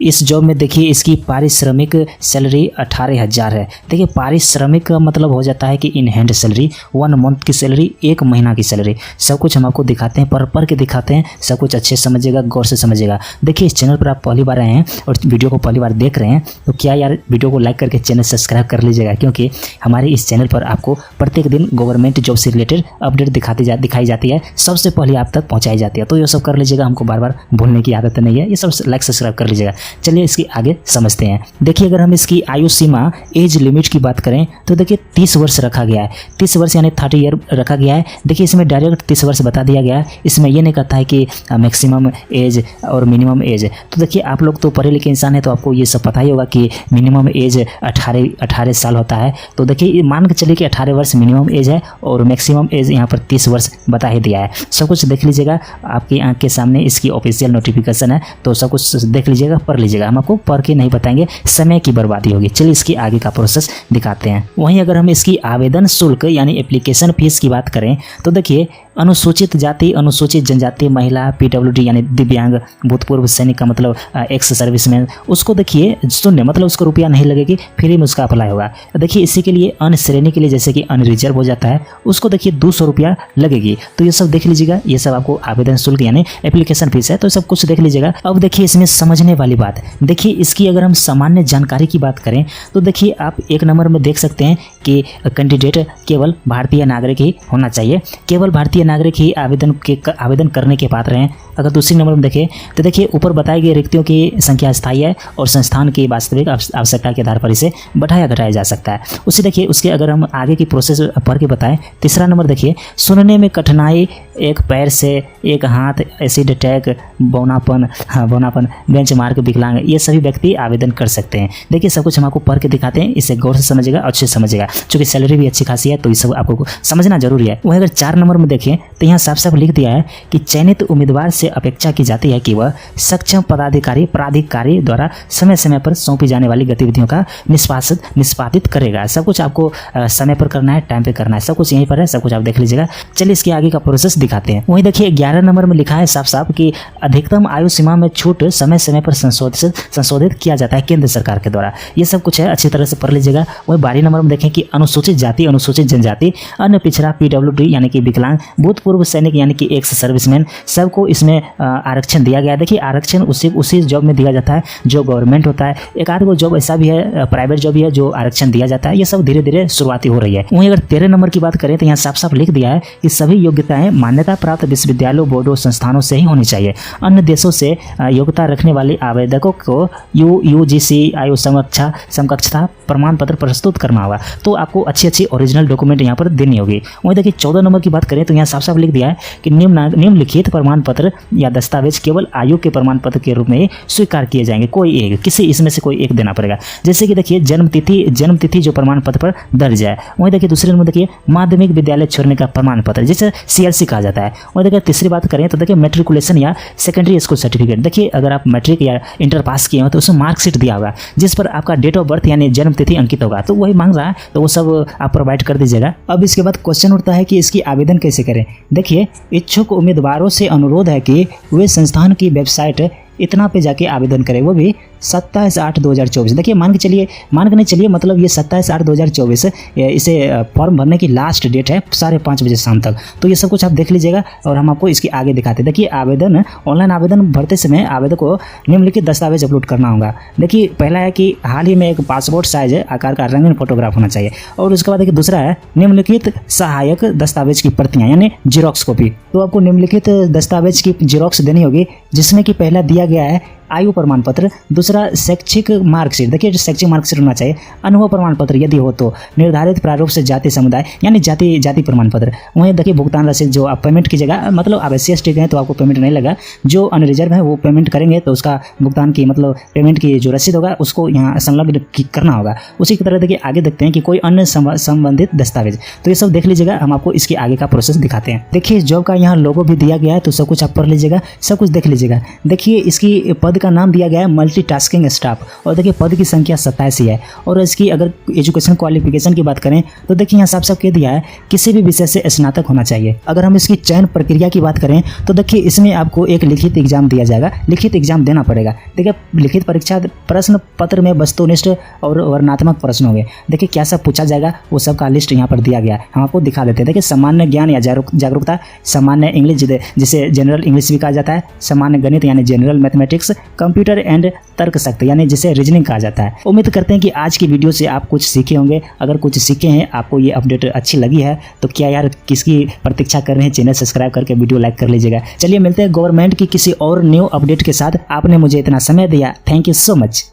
इस जॉब में देखिए इसकी पारिश्रमिक सैलरी 18,000 है। देखिए पारिश्रमिक का मतलब हो जाता है कि इन हैंड सैलरी, 1 मंथ की सैलरी, 1 महीना की सैलरी। सब कुछ हम आपको दिखाते हैं, पढ़ के दिखाते हैं। सब कुछ अच्छे से समझिएगा, गौर से समझिएगा। देखिए इस चैनल पर आप पहली बार आए हैं और वीडियो को पहली बार देख रहे हैं तो क्या यार वीडियो को लाइक करके चैनल सब्सक्राइब कर लीजिएगा, क्योंकि हमारे इस चैनल पर आपको प्रत्येक दिन गवर्नमेंट जॉब से रिलेटेड अपडेट दिखाई जाती है, सबसे पहले आप तक पहुँचाई जाती है। तो ये सब कर लीजिएगा, हमको बार बार भूलने की आदत नहीं है। ये सब लाइक सब्सक्राइब कर लीजिएगा। चलिए इसकी आगे समझते हैं। देखिए अगर हम इसकी आयु सीमा, एज लिमिट की बात करें तो देखिए 30 वर्ष रखा गया है। 30 वर्ष यानी 30 ईयर रखा गया है। देखिए इसमें डायरेक्ट 30 वर्ष बता दिया गया है। इसमें ये नहीं कहता है कि मैक्सिमम एज और मिनिमम एज। तो देखिए आप लोग तो पढ़े लिखे इंसान है तो आपको ये सब पता ही होगा कि मिनिमम एज 18 साल होता है। तो देखिए मान के चलिए कि 18 वर्ष मिनिमम एज है और मैक्सिमम एज यहाँ पर 30 वर्ष बता ही दिया है। सब कुछ देख लीजिएगा, आपकी आंख के सामने इसकी ऑफिशियल नोटिफिकेशन है, तो सब कुछ देख लीजिएगा, पढ़ लीजिएगा। हम आपको पढ़ के नहीं बताएंगे, समय की बर्बादी होगी। चलिए इसकी आगे का प्रोसेस दिखाते हैं। वहीं अगर हम इसकी आवेदन शुल्क यानी एप्लीकेशन फीस की बात करें तो देखिए अनुसूचित जाति, अनुसूचित जनजाति, महिला, पीडब्ल्यूडी यानी दिव्यांग, भूतपूर्व सैनिक का मतलब एक्स सर्विसमैन, उसको देखिए शून्य, मतलब उसको रुपया नहीं लगेगी, फ्री में उसका अप्लाई होगा। देखिए इसी के लिए अन्य श्रेणी के लिए जैसे कि अनरिजर्व हो जाता है, उसको देखिए 200 रुपया लगेगी। तो ये सब देख लीजिएगा, ये सब आपको आवेदन शुल्क यानी एप्लीकेशन फीस है, तो सब कुछ देख लीजिएगा। अब देखिए इसमें समझने वाली बात, देखिए इसकी अगर हम सामान्य जानकारी की बात करें तो देखिए आप 1 नंबर में देख सकते हैं कि कैंडिडेट केवल भारतीय नागरिक ही होना चाहिए, केवल भारतीय नागरिक ही आवेदन करने के पात्र हैं। अगर दूसरी नंबर में देखें तो देखिए ऊपर बताई गई रिक्तियों की संख्या स्थायी है और संस्थान की वास्तविक आवश्यकता के आधार पर इसे बढ़ाया घटाया जा सकता है। उसे देखिए उसके अगर हम आगे की प्रोसेस पढ़ के बताएं, तीसरा नंबर देखिए सुनने में कठिनाई, 1 पैर से 1 हाथ, एसिड अटैक, बौनापन, बेंचमार्क, विकलांग, ये सभी व्यक्ति आवेदन कर सकते हैं। देखिए सब कुछ हम आपको पढ़ के दिखाते हैं, इसे गौर से समझिएगा, अच्छे से समझिएगा। चूँकि सैलरी भी अच्छी खासी है तो ये सब आपको समझना जरूरी है। वहीं अगर 4 नंबर में देखें तो यहाँ साफ साफ लिख दिया है कि चयनित उम्मीदवार से अपेक्षा की जाती है कि वह सक्षम प्राधिकारी द्वारा समय समय पर सौंपी जाने वाली गतिविधियों का निष्पादित करेगा। सब कुछ आपको समय पर करना है, टाइम पे करना है, सब कुछ यहीं पर है, सब कुछ आप देख लीजिएगा। चलिए इसके आगे का प्रोसेस दिखाते हैं। वहीं देखिए 11 नंबर में लिखा है साफ साफ कि अधिकतम आयु सीमा में छूट समय समय पर संशोधित किया जाता है केंद्र सरकार के द्वारा। ये सब कुछ है, अच्छी तरह से पढ़ लीजिएगा। वहीं 12 नंबर में देखें कि अनुसूचित जाति, अनुसूचित जनजाति, अन्य पिछड़ा, पीडब्ल्यूडी यानी कि विकलांग, भूतपूर्व सैनिक यानी कि एक्स सर्विसमैन, सबको इसमें आरक्षण दिया गया है। देखिए आरक्षण उसी जॉब में दिया जाता है जो गवर्नमेंट होता है। एक आध को जॉब ऐसा भी है, प्राइवेट जॉब भी है जो आरक्षण दिया जाता है। ये सब धीरे धीरे शुरुआती हो रही है। वहीं अगर 13 नंबर की बात करें तो यहाँ साफ साफ लिख दिया है कि सभी योग्यताएं मान्यता प्राप्त विश्वविद्यालयों, बोर्डों, संस्थानों से ही होनी चाहिए। अन्य देशों से योग्यता रखने वाले आवेदकों को यूजीसी आयु समकक्षता प्रमाण पत्र प्रस्तुत करना होगा। तो आपको अच्छी ओरिजिनल डॉक्यूमेंट यहाँ पर देनी होगी। वहीं देखिए 14 नंबर की बात करें तो यहाँ साफ साफ लिख दिया है कि निम्नलिखित प्रमाण पत्र या दस्तावेज केवल आयु के प्रमाण पत्र के रूप में स्वीकार किए जाएंगे। कोई एक, किसी इसमें से कोई एक देना पड़ेगा। जैसे कि देखिए जन्मतिथि जो प्रमाण पत्र पर दर्ज है। वहीं देखिए दूसरे नंबर देखिए माध्यमिक विद्यालय छोड़ने का प्रमाण पत्र, जिसे CLC कहा जाता है। वहीं देखिए तीसरी बात करें तो देखिए मैट्रिकुलेशन या सेकेंडरी स्कूल सर्टिफिकेट। देखिए अगर आप मैट्रिक या इंटर पास किए हो तो उसमें मार्कशीट दिया होगा जिस पर आपका डेट ऑफ बर्थ यानी जन्म तिथि अंकित होगा। तो वही मांग रहा है तो वो सब आप प्रोवाइड कर दीजिएगा। अब इसके बाद क्वेश्चन उठता है कि इसकी आवेदन कैसे करें। देखिए इच्छुक उम्मीदवारों से अनुरोध है कि वे संस्थान की वेबसाइट इतना पे जाके आवेदन करें, वो भी 27/8/2024। देखिए मान के नहीं चलिए, मतलब ये 27/8/2024 इसे फॉर्म भरने की लास्ट डेट है 5:30 बजे शाम तक। तो ये सब कुछ आप देख लीजिएगा और हम आपको इसकी आगे दिखाते हैं। देखिए ऑनलाइन आवेदन भरते समय आवेदक को निम्नलिखित दस्तावेज अपलोड करना होगा। देखिए पहला है कि हाल ही में एक पासपोर्ट साइज आकार का रंगीन फोटोग्राफ होना चाहिए। और उसके बाद देखिए दूसरा है निम्नलिखित सहायक दस्तावेज की प्रतियां यानी जीरोक्स कॉपी। तो आपको निम्नलिखित दस्तावेज की जीरोक्स देनी होगी, जिसमें कि पहला दिया गया है आयु प्रमाण पत्र, दूसरा शैक्षिक मार्कशीट। देखिए शैक्षिक मार्कशीट होना चाहिए, अनुभव प्रमाण पत्र यदि हो तो, निर्धारित प्रारूप से जाति समुदाय यानी जाति प्रमाण पत्र। वहीं देखिए भुगतान रसीद, जो आप पेमेंट कीजिएगा, मतलब आप SC/ST हैं तो आपको पेमेंट नहीं लगा, जो अनरिजर्व है वो पेमेंट करेंगे तो उसका भुगतान की मतलब पेमेंट की जो रसीद होगा उसको यहाँ संलग्न करना होगा। उसी की तरह देखिए आगे देखते हैं कि कोई अन्य संबंधित दस्तावेज। तो ये सब देख लीजिएगा, हम आपको इसके आगे का प्रोसेस दिखाते हैं। देखिए जॉब का यहाँ लोगो भी दिया गया है, तो सब कुछ आप पढ़ लीजिएगा, सब कुछ देख लीजिएगा। देखिए इसकी पद पद का नाम दिया गया है मल्टीटास्किंग स्टाफ, और देखिए पद की संख्या 27 है। और इसकी अगर एजुकेशन क्वालिफिकेशन की बात करें तो देखिए यहाँ साफ साफ कह दिया है किसी भी विषय से स्नातक होना चाहिए। अगर हम इसकी चयन प्रक्रिया की बात करें तो देखिए इसमें आपको एक लिखित एग्जाम दिया जाएगा, लिखित एग्जाम देना पड़ेगा। देखिए लिखित परीक्षा प्रश्न पत्र में वस्तुनिष्ठ और वर्णनात्मक प्रश्न होंगे। देखिए क्या सब पूछा जाएगा वो सब का लिस्ट यहाँ पर दिया गया है, हम आपको दिखा देते हैं। देखिए सामान्य ज्ञान या जागरूकता, सामान्य इंग्लिश जिसे जनरल इंग्लिश भी कहा जाता है, सामान्य गणित यानी जनरल मैथमेटिक्स, कंप्यूटर एंड तर्कशक्ति यानी जिसे रीजनिंग कहा जाता है। उम्मीद करते हैं कि आज की वीडियो से आप कुछ सीखे होंगे। अगर कुछ सीखे हैं, आपको ये अपडेट अच्छी लगी है तो क्या यार किसकी प्रतीक्षा कर रहे हैं, चैनल सब्सक्राइब करके वीडियो लाइक कर लीजिएगा। चलिए मिलते हैं गवर्नमेंट की किसी और न्यू अपडेट के साथ। आपने मुझे इतना समय दिया, थैंक यू सो मच।